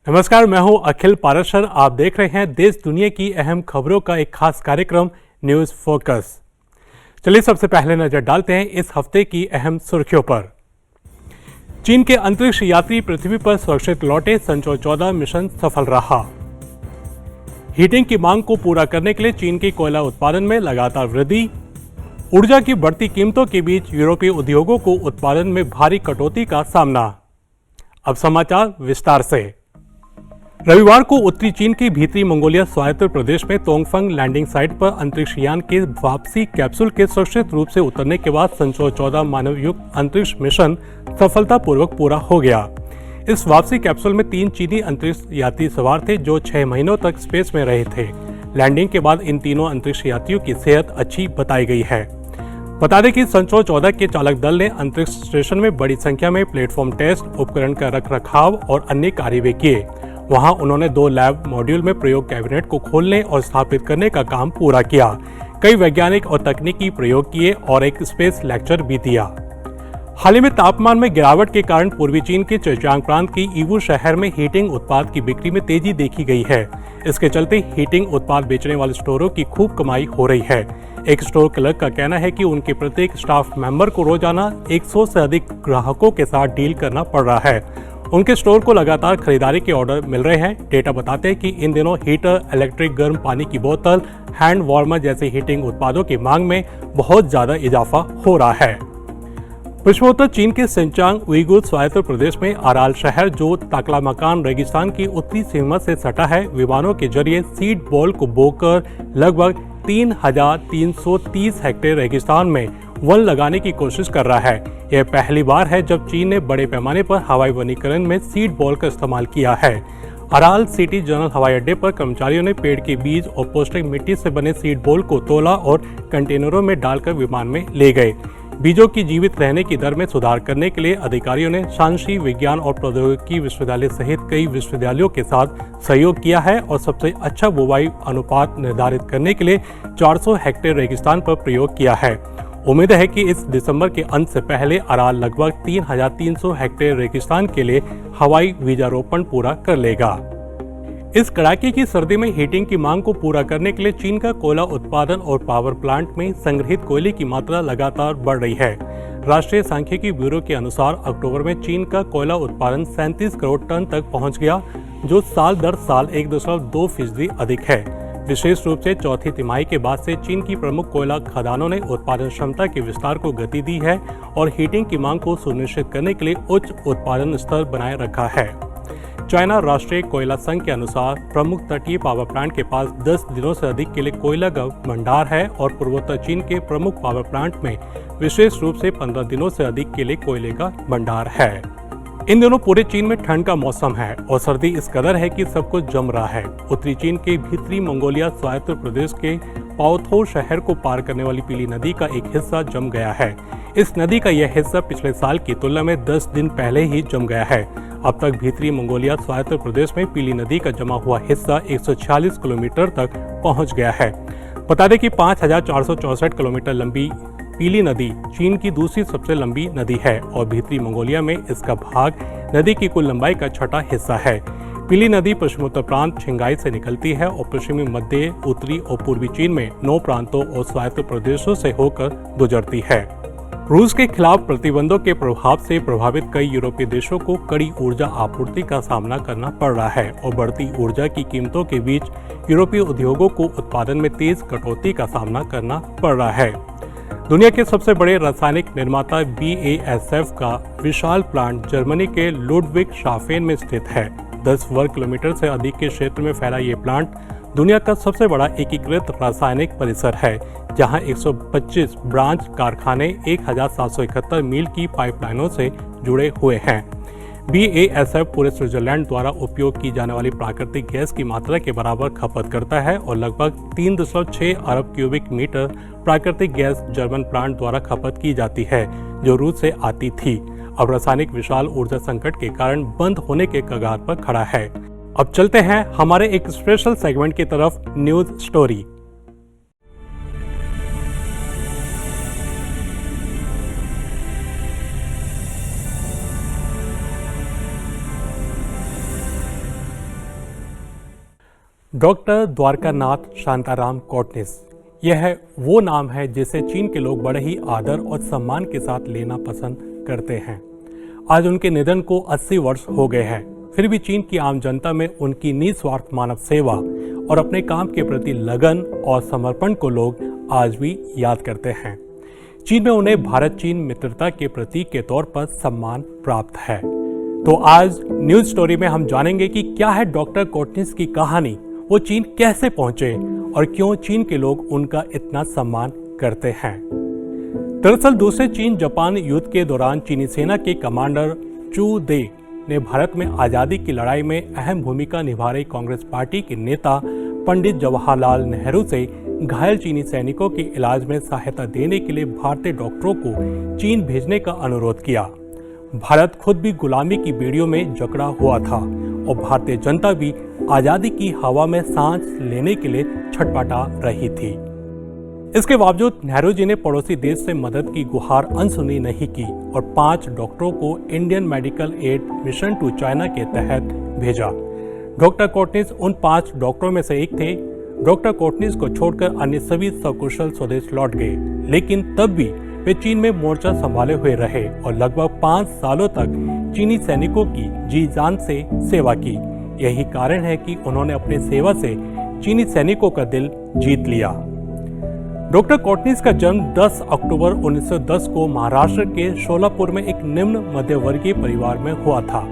नमस्कार, मैं हूं अखिल पारसर। आप देख रहे हैं देश दुनिया की अहम खबरों का एक खास कार्यक्रम न्यूज फोकस। चलिए सबसे पहले नजर डालते हैं इस हफ्ते की अहम सुर्खियों पर। चीन के अंतरिक्ष यात्री पृथ्वी पर सुरक्षित लौटे, संचो 14 मिशन सफल रहा। हीटिंग की मांग को पूरा करने के लिए चीन के कोयला उत्पादन में लगातार वृद्धि। ऊर्जा की बढ़ती कीमतों के बीच यूरोपीय उद्योगों को उत्पादन में भारी कटौती का सामना। अब समाचार विस्तार से। रविवार को उत्तरी चीन के भीतरी मंगोलिया स्वायत्त प्रदेश में तोंगफंग लैंडिंग साइट पर अंतरिक्ष यान के वापसी कैप्सूल के सुरक्षित रूप से उतरने के बाद संचो 14 मानव युक्त अंतरिक्ष मिशन सफलतापूर्वक पूरा हो गया। इस वापसी कैप्सूल में 3 चीनी अंतरिक्ष यात्री सवार थे जो 6 महीनों तक स्पेस में रहे थे। लैंडिंग के बाद इन तीनों अंतरिक्ष यात्रियों की सेहत अच्छी बताई गई है। बता दें कि संचो 14 के चालक दल ने अंतरिक्ष स्टेशन में बड़ी संख्या में प्लेटफॉर्म टेस्ट, उपकरण का रखरखाव और अन्य कार्य भी किए। वहां उन्होंने 2 लैब मॉड्यूल में प्रयोग कैबिनेट को खोलने और स्थापित करने का काम पूरा किया। कई वैज्ञानिक और तकनीकी प्रयोग किए और एक स्पेस लेक्चर भी दिया। हाल ही में तापमान में गिरावट के कारण पूर्वी चीन के चेजियांग प्रांत के ईवू शहर में हीटिंग उत्पाद की बिक्री में तेजी देखी गई है। इसके चलते हीटिंग उत्पाद बेचने वाले स्टोरों की खूब कमाई हो रही है। एक स्टोर क्लर्क का कहना है कि उनके प्रत्येक स्टाफ मेंबर को रोजाना 100 से अधिक ग्राहकों के साथ डील करना पड़ रहा है। उनके स्टोर को लगातार खरीदारी के ऑर्डर मिल रहे हैं। डेटा बताते हैं कि इन दिनों हीटर, इलेक्ट्रिक गर्म पानी की बोतल, हैंड वार्मर जैसे हीटिंग उत्पादों की मांग में बहुत ज्यादा इजाफा हो रहा है। पश्चिमोत्तर चीन के सिंचांग उइगुर स्वायत्त प्रदेश में अराल शहर, जो ताकलामकान रेगिस्तान की उत्तरी सीमा से सटा है, विमानों के जरिए सीड बॉल को बोकर लगभग 3,330 हेक्टेयर रेगिस्तान में वन लगाने की कोशिश कर रहा है। यह पहली बार है जब चीन ने बड़े पैमाने पर हवाई वनीकरण में सीड बॉल का इस्तेमाल किया है। अराल सिटी जनरल हवाई अड्डे पर कर्मचारियों ने पेड़ के बीज और पौष्टिक मिट्टी से बने सीड बॉल को तोला और कंटेनरों में डालकर विमान में ले गए। बीजों की जीवित रहने की दर में सुधार करने के लिए अधिकारियों ने शांशी विज्ञान और प्रौद्योगिकी विश्वविद्यालय सहित कई विश्वविद्यालयों के साथ सहयोग किया है और सबसे अच्छा बुवाई अनुपात निर्धारित करने के लिए 400 हेक्टेयर रेगिस्तान पर प्रयोग किया है। उम्मीद है कि इस दिसंबर के अंत से पहले अराल लगभग 3,300 हेक्टेयर रेगिस्तान के लिए हवाई बीजारोपण पूरा कर लेगा। इस कड़ाके की सर्दी में हीटिंग की मांग को पूरा करने के लिए चीन का कोयला उत्पादन और पावर प्लांट में संग्रहित कोयले की मात्रा लगातार बढ़ रही है। राष्ट्रीय सांख्यिकी ब्यूरो के अनुसार अक्टूबर में चीन का कोयला उत्पादन 37 करोड़ टन तक पहुंच गया, जो साल दर साल 1.2% अधिक है। विशेष रूप से चौथी तिमाही के बाद से चीन की प्रमुख कोयला खदानों ने उत्पादन क्षमता के विस्तार को गति दी है और हीटिंग की मांग को सुनिश्चित करने के लिए उच्च उत्पादन स्तर बनाए रखा है। चाइना राष्ट्रीय कोयला संघ के अनुसार प्रमुख तटीय पावर प्लांट के पास 10 दिनों से अधिक के लिए कोयला का भंडार है और पूर्वोत्तर चीन के प्रमुख पावर प्लांट में विशेष रूप से 15 दिनों से अधिक के लिए कोयले का भंडार है। इन दिनों पूरे चीन में ठंड का मौसम है और सर्दी इस कदर है कि सब कुछ जम रहा है। उत्तरी चीन के भीतरी मंगोलिया स्वायत्त प्रदेश के पाओथो शहर को पार करने वाली पीली नदी का एक हिस्सा जम गया है। इस नदी का यह हिस्सा पिछले साल की तुलना में 10 दिन पहले ही जम गया है। अब तक भीतरी मंगोलिया स्वायत्त प्रदेश में पीली नदी का जमा हुआ हिस्सा 146 किलोमीटर तक पहुंच गया है। बता दें कि 5,464 किलोमीटर लंबी पीली नदी चीन की दूसरी सबसे लंबी नदी है और भीतरी मंगोलिया में इसका भाग नदी की कुल लंबाई का छठा हिस्सा है। पीली नदी पश्चिमोत्तर प्रांत छिंगाई से निकलती है और पश्चिमी, मध्य, उत्तरी और पूर्वी चीन में 9 प्रांतों और स्वायत्त प्रदेशों से होकर गुजरती है। रूस के खिलाफ प्रतिबंधों के प्रभाव से प्रभावित कई यूरोपीय देशों को कड़ी ऊर्जा आपूर्ति का सामना करना पड़ रहा है और बढ़ती ऊर्जा की कीमतों के बीच यूरोपीय उद्योगों को उत्पादन में तेज कटौती का सामना करना पड़ रहा है। दुनिया के सबसे बड़े रासायनिक निर्माता BASF का विशाल प्लांट जर्मनी के लुडविग शाफेन में स्थित है। 10 वर्ग किलोमीटर से अधिक के क्षेत्र में फैला ये प्लांट दुनिया का सबसे बड़ा एकीकृत रासायनिक परिसर है, जहां 125 ब्रांच कारखाने 1,771 मील की पाइपलाइनों से जुड़े हुए हैं। BASF पूरे स्विट्जरलैंड द्वारा उपयोग की जाने वाली प्राकृतिक गैस की मात्रा के बराबर खपत करता है और लगभग 3.6 अरब क्यूबिक मीटर प्राकृतिक गैस जर्मन प्लांट द्वारा खपत की जाती है, जो रूस से आती थी। अब रासायनिक विशाल ऊर्जा संकट के कारण बंद होने के कगार पर खड़ा है। अब चलते हैं हमारे एक स्पेशल सेगमेंट की तरफ, news story. Doctor Dwarkanath Shantaram Kotnis, यह वो नाम है जिसे चीन के लोग बड़े ही आदर और सम्मान के साथ लेना पसंद करते हैं। आज उनके निधन को 80 वर्ष हो गए हैं, फिर भी चीन की आम जनता में उनकी निस्वार्थ मानव सेवा और अपने काम के प्रति लगन और समर्पण को लोग आज भी याद करते हैं। चीन में उन्हें भारत चीन मित्रता के प्रतीक के तौर पर सम्मान प्राप्त है। तो आज न्यूज स्टोरी में हम जानेंगे कि क्या है डॉक्टर कोटनिस की कहानी, वो चीन कैसे पहुंचे और क्यों चीन के लोग उनका इतना सम्मान करते हैं। दरअसल दूसरे चीन जापान युद्ध के दौरान चीनी सेना के कमांडर चू दे ने भारत में आजादी की लड़ाई में अहम भूमिका निभा रही कांग्रेस पार्टी के नेता पंडित जवाहरलाल नेहरू से घायल चीनी सैनिकों के इलाज में सहायता देने के लिए भारतीय डॉक्टरों को चीन भेजने का अनुरोध किया। भारत खुद भी गुलामी की बेड़ियों में जकड़ा हुआ था और भारतीय जनता भी आजादी की हवा में सांस लेने के लिए छटपटा रही थी। इसके बावजूद नेहरू जी ने पड़ोसी देश से मदद की गुहार अनसुनी नहीं की और 5 डॉक्टरों को Indian medical aid mission to China के तहत भेजा। डॉक्टर कोटनिस उन 5 डॉक्टरों में से एक थे। डॉक्टर कोटनिस को छोड़कर अन्य सभी सकुशल स्वदेश लौट गए, लेकिन तब भी वे चीन में मोर्चा संभाले हुए रहे और लगभग 5 सालों तक चीनी सैनिकों की जी जान से सेवा की। यही कारण है कि उन्होंने अपनी सेवा से चीनी सैनिकों का दिल जीत लिया। डॉक्टर कोटनिस का जन्म 10 अक्टूबर 1910 को महाराष्ट्र के शोलापुर में एक निम्न मध्यवर्गीय परिवार में हुआ था।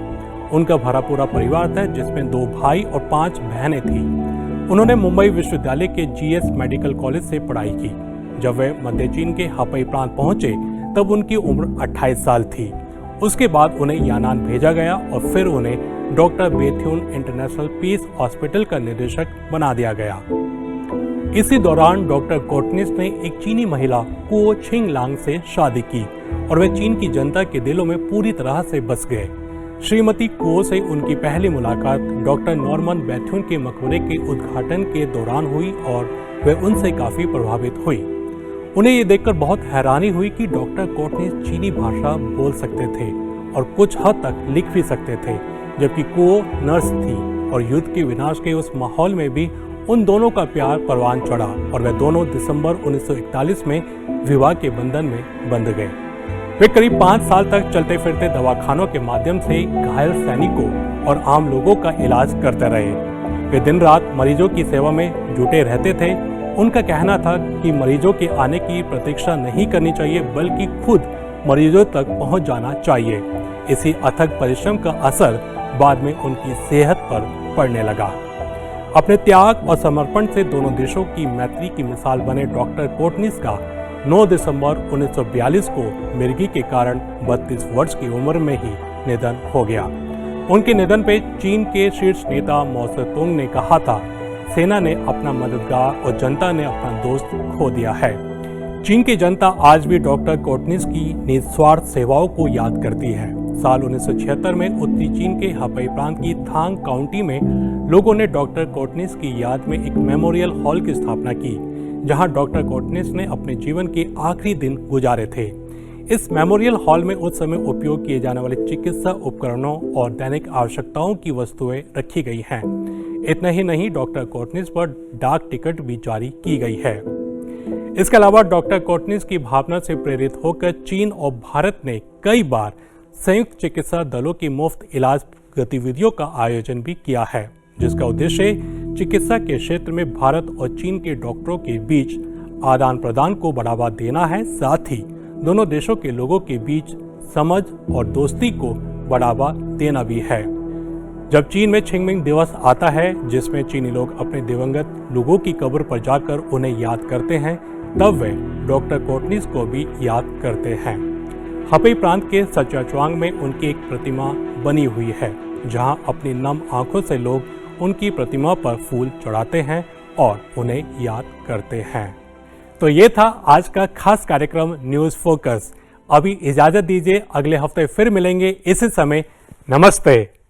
उनका भरा पूरा परिवार था जिसमें 2 भाई और 5 बहनें थीं। उन्होंने मुंबई विश्वविद्यालय के जीएस मेडिकल कॉलेज से पढ़ाई की। जब वे मध्य चीन के हपई प्रांत पहुंचे तब उनकी उम्र 28 साल थी। उसके बाद उन्हें यानान भेजा गया और फिर उन्हें doctor Bethune international piece hospital का निदेशक बना दिया गया। इसी दौरान डॉक्टर कोटनिस ने एक चीनी महिला कुओ छिंगलांग से शादी की और वे चीन की जनता के दिलों में पूरी तरह से बस गए। श्रीमती कुओ से उनकी पहली मुलाकात डॉक्टर नॉर्मन बेथ्यून के मकबरे के उद्घाटन के दौरान हुई और वे उनसे काफी प्रभावित हुई। उन्हें ये देखकर बहुत हैरानी हुई कि डॉक्टर कोटनिस चीनी भाषा बोल सकते थे और कुछ हद तक लिख भी सकते थे, जबकि कुओ नर्स थी और युद्ध के विनाश के उस माहौल में भी उन दोनों का प्यार परवान चढ़ा और वे दोनों दिसंबर 1941 में विवाह के बंधन में बंध गए। वे करीब 5 साल तक चलते फिरते दवाखानों के माध्यम से घायल सैनिकों और आम लोगों का इलाज करते रहे। वे दिन रात मरीजों की सेवा में जुटे रहते थे। उनका कहना था कि मरीजों के आने की प्रतीक्षा नहीं करनी चाहिए, बल्कि खुद मरीजों तक पहुंच जाना चाहिए। इसी अथक परिश्रम का असर बाद में उनकी सेहत पर पड़ने लगा। अपने त्याग और समर्पण से दोनों देशों की मैत्री की मिसाल बने डॉक्टर कोटनिस का 9 दिसंबर 1942 को मिर्गी के कारण 32 वर्ष की उम्र में ही निधन हो गया। उनके निधन पे चीन के शीर्ष नेता माओ त्से-तुंग ने कहा था, सेना ने अपना मददगार और जनता ने अपना दोस्त खो दिया है। चीन की जनता आज भी डॉक्टर कोटनिस की निस्वार्थ सेवाओं को याद करती है। साल 1976 में उत्तरी चीन के हपई प्रांत की थांग काउंटी में लोगों ने डॉक्टर कोटनिस की याद में एक मेमोरियल हॉल की स्थापना की, जहां डॉक्टर कोटनिस ने अपने जीवन के आखिरी दिन गुजारे थे। इस मेमोरियल हॉल में उस समय उपयोग किए जाने वाले चिकित्सा उपकरणों और दैनिक आवश्यकताओं की वस्तुएं रखी गई हैं। इतना ही नहीं, डॉक्टर कोटनिस पर डाक टिकट भी जारी की गई है। इसके अलावा डॉक्टर कोटनिस की भावना से प्रेरित होकर चीन और भारत ने कई बार संयुक्त चिकित्सा दलों की मुफ्त इलाज गतिविधियों का आयोजन भी किया है, जिसका उद्देश्य चिकित्सा के क्षेत्र में भारत और चीन के डॉक्टरों के बीच आदान प्रदान को बढ़ावा देना है। साथ ही दोनों देशों के लोगों के बीच समझ और दोस्ती को बढ़ावा देना भी है। जब चीन में छिंगमिंग दिवस आता है, जिसमें चीनी लोग अपने दिवंगत लोगों की कब्र पर जाकर उन्हें याद करते हैं, तब वे डॉक्टर कोटनिस को भी याद करते हैं। हपई प्रांत के सचाचुआंग में उनकी एक प्रतिमा बनी हुई है, जहां अपनी नम आंखों से लोग उनकी प्रतिमा पर फूल चढ़ाते हैं और उन्हें याद करते हैं। तो ये था आज का खास कार्यक्रम न्यूज फोकस। अभी इजाजत दीजिए, अगले हफ्ते फिर मिलेंगे इसी समय। नमस्ते।